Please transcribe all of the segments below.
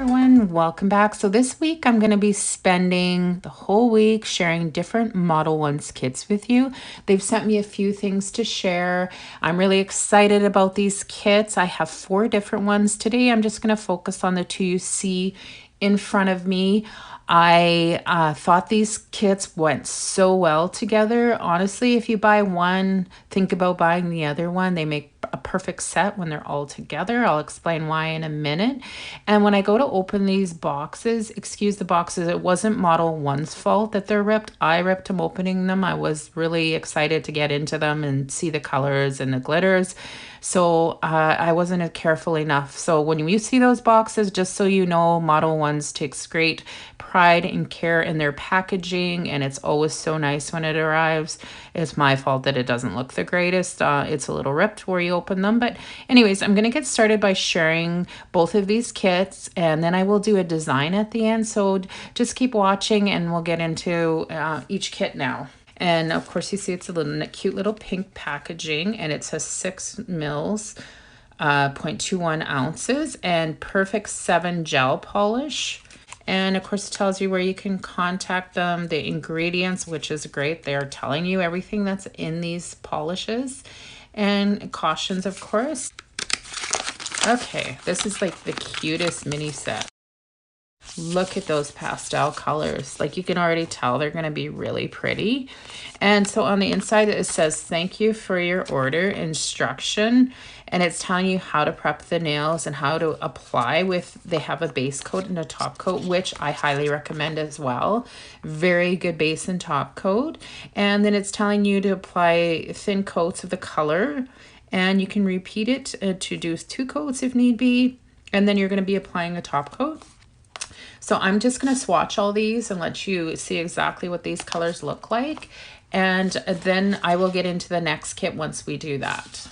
everyone, welcome back. So this week I'm going to be spending the whole week sharing different Modelones kits with you. They've sent me a few things to share. I'm really excited about these kits. I have 4 different ones today. I'm just going to focus on the 2 you see in front of me. I thought these kits went so well together. Honestly, if you buy one, think about buying the other one. They make a perfect set when they're all together. I'll explain why in a minute. And when I go to open these boxes, excuse the boxes, it wasn't Model 1's fault that they're ripped. I ripped them opening them. I was really excited to get into them and see the colors and the glitters. So I wasn't careful enough. So when you see those boxes, just so you know, Model 1's takes great pride and care in their packaging, and it's always so nice when it arrives. It's my fault that it doesn't look the greatest. It's a little ripped where you open them. But anyways, I'm going to get started by sharing both of these kits, and then I will do a design at the end. So just keep watching and we'll get into each kit now. And of course, you see it's a little cute little pink packaging, and it says 6 mils, 0.21 ounces, and perfect 7 gel polish. And of course, it tells you where you can contact them, the ingredients, which is great. They are telling you everything that's in these polishes, and cautions, of course. Okay, this is like the cutest mini set. Look at those pastel colors. Like, you can already tell they're going to be really pretty. And so on the inside it says thank you for your order instruction, and it's telling you how to prep the nails and how to apply with, they have a base coat and a top coat, which I highly recommend as well. Very good base and top coat. And then it's telling you to apply thin coats of the color, and you can repeat it to do 2 coats if need be, and then you're going to be applying a top coat. So I'm just going to swatch all these and let you see exactly what these colors look like. And then I will get into the next kit once we do that.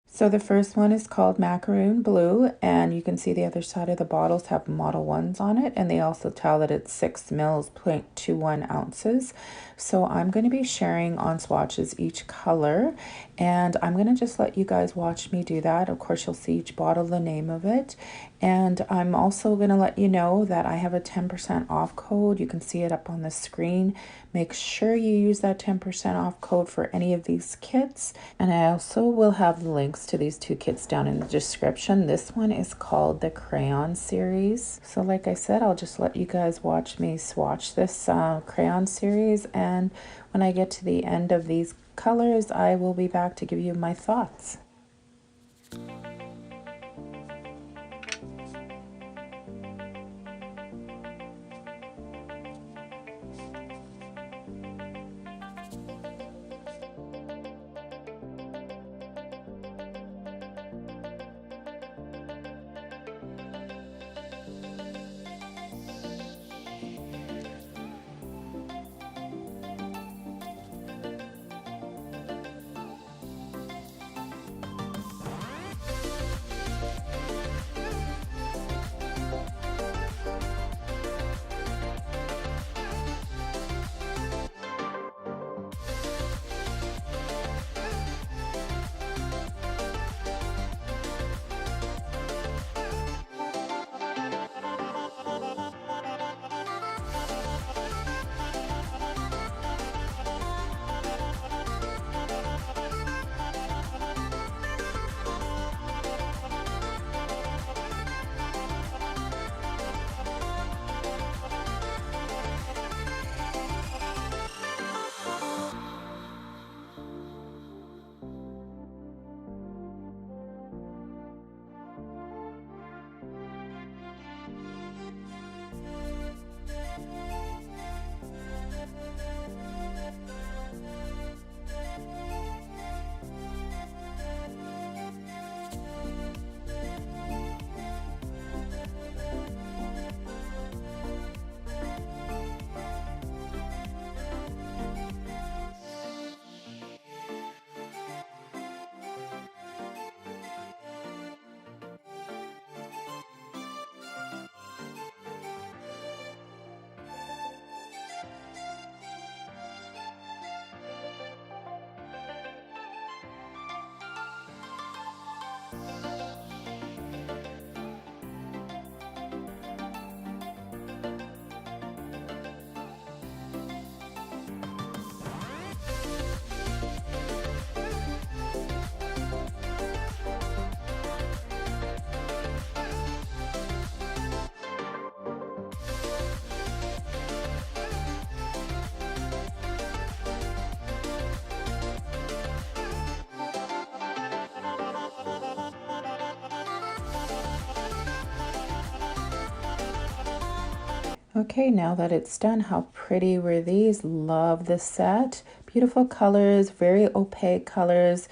So the first one is called Macaroon Blue, and you can see the other side of the bottles have Model 1s on it, and they also tell that it's 6 mils, 0.21 ounces. So I'm going to be sharing on swatches each color, and I'm going to just let you guys watch me do that. Of course, you'll see each bottle, the name of it. And I'm also going to let you know that I have a 10% off code. You can see it up on the screen. Make sure you use that 10% off code for any of these kits. And I also will have the links to these 2 kits down in the description. This one is called the Crayon series. So like I said, I'll just let you guys watch me swatch this crayon series. And when I get to the end of these colors, I will be back to give you my thoughts. Okay, now that it's done, how pretty were these? Love the set. Beautiful colors, very opaque colors.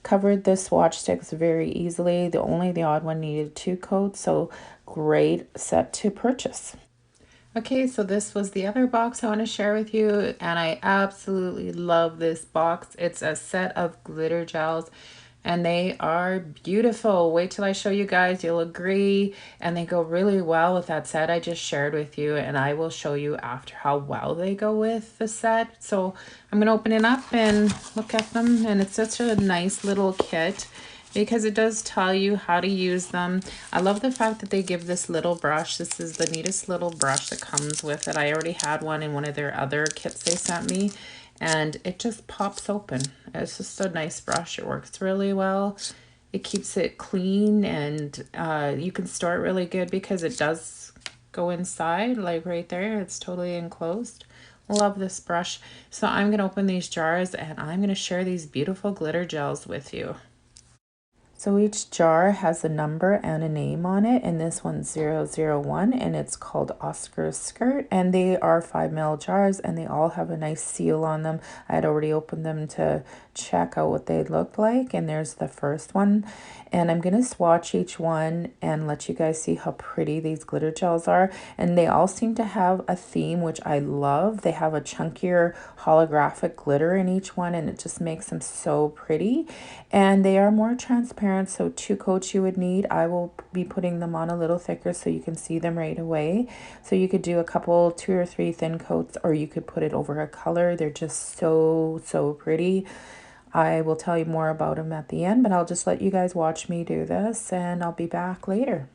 Covered the swatch sticks very easily. The odd one needed 2 coats, so great set to purchase. Okay, so this was the other box I want to share with you, and I absolutely love this box. It's a set of glitter gels, and they are beautiful. Wait till I show you guys, you'll agree, and they go really well with that set I just shared with you, and I will show you after how well they go with the set. So I'm going to open it up and look at them, and it's such a nice little kit because it does tell you how to use them. I love the fact that they give this little brush. This is the neatest little brush that comes with it. I already had one in one of their other kits they sent me, and it just pops open. It's just a nice brush. It works really well. It keeps it clean, and you can store it really good because it does go inside, like right there. It's totally enclosed. Love this brush. So I'm going to open these jars, and I'm going to share these beautiful glitter gels with you. So each jar has a number and a name on it, and this one's 001, and it's called Oscar's Skirt, and they are 5 ml jars, and they all have a nice seal on them. I had already opened them to check out what they looked like, and there's the first one, and I'm going to swatch each one and let you guys see how pretty these glitter gels are, and they all seem to have a theme, which I love. They have a chunkier holographic glitter in each one, and it just makes them so pretty, and they are more transparent, so 2 coats you would need. I will be putting them on a little thicker so you can see them right away. So you could do a couple, 2 or 3 thin coats, or you could put it over a color. They're just so pretty. I will tell you more about them at the end, but I'll just let you guys watch me do this, and I'll be back later.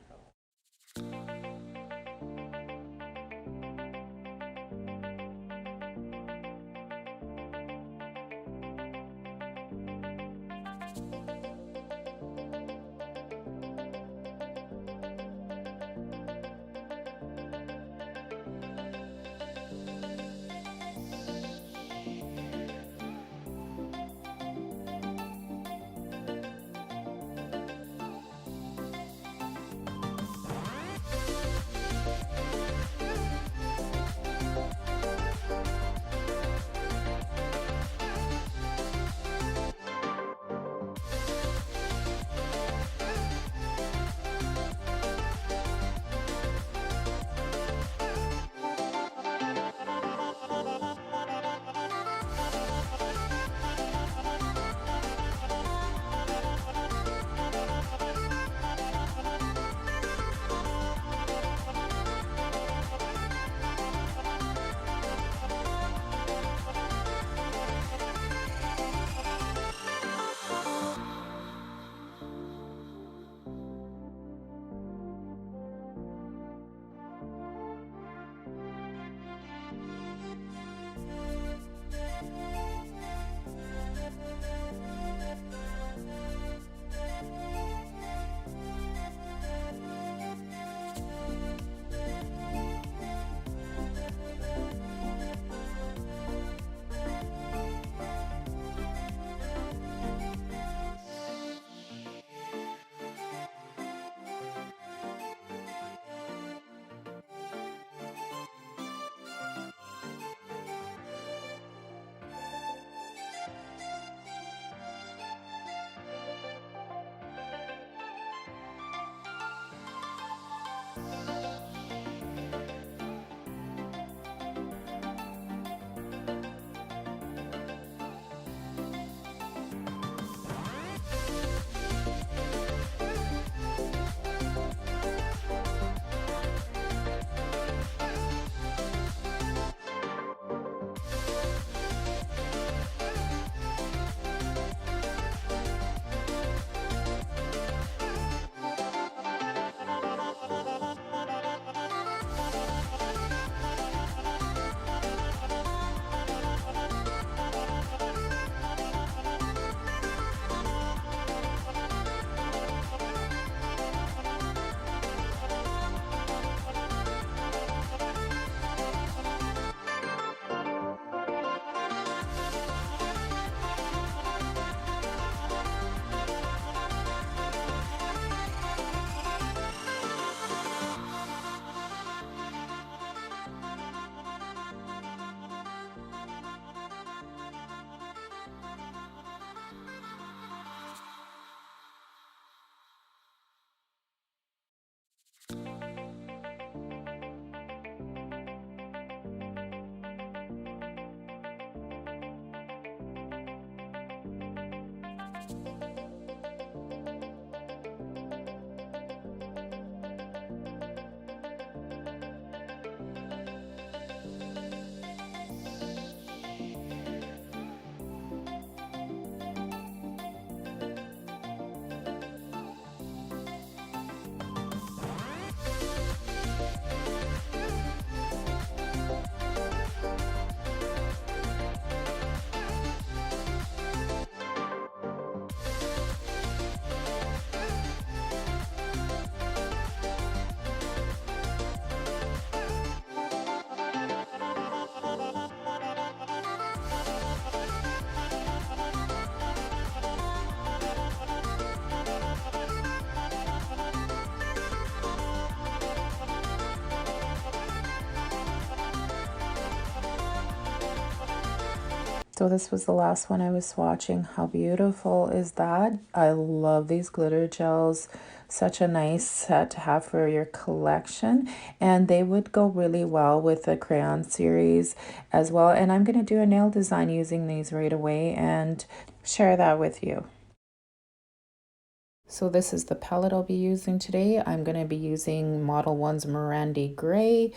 So this was the last one I was swatching. How beautiful is that? I love these glitter gels. Such a nice set to have for your collection. And they would go really well with the crayon series as well. And I'm going to do a nail design using these right away and share that with you. So this is the palette I'll be using today. I'm going to be using Modelones Miranda Gray,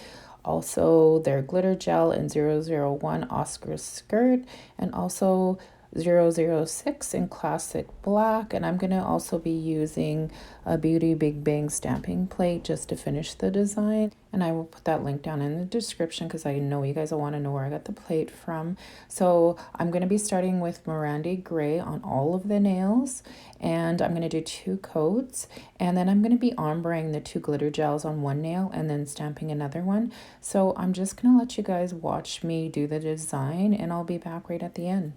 also their glitter gel in 001 Oscar skirt, and also 006 in classic black. And I'm going to also be using a Beauty Big Bang stamping plate just to finish the design. And I will put that link down in the description because I know you guys will want to know where I got the plate from. So I'm going to be starting with Miranda Gray on all of the nails. And I'm going to do 2 coats. And then I'm going to be ombreing the 2 glitter gels on one nail and then stamping another one. So I'm just going to let you guys watch me do the design and I'll be back right at the end.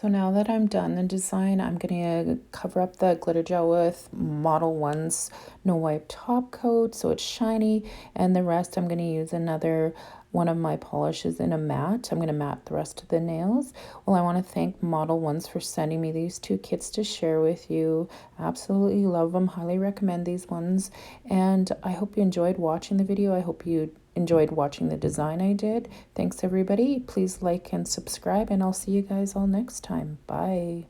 So now that I'm done the design, I'm going to cover up the glitter gel with Model 1's No Wipe top coat so it's shiny, and the rest I'm going to use another one of my polishes in a matte. I'm going to matte the rest of the nails. Well, I want to thank Model 1's for sending me these two kits to share with you. Absolutely love them. Highly recommend these ones. And I hope you enjoyed watching the video. I hope you enjoyed watching the design I did. Thanks everybody. Please like and subscribe, and I'll see you guys all next time. Bye.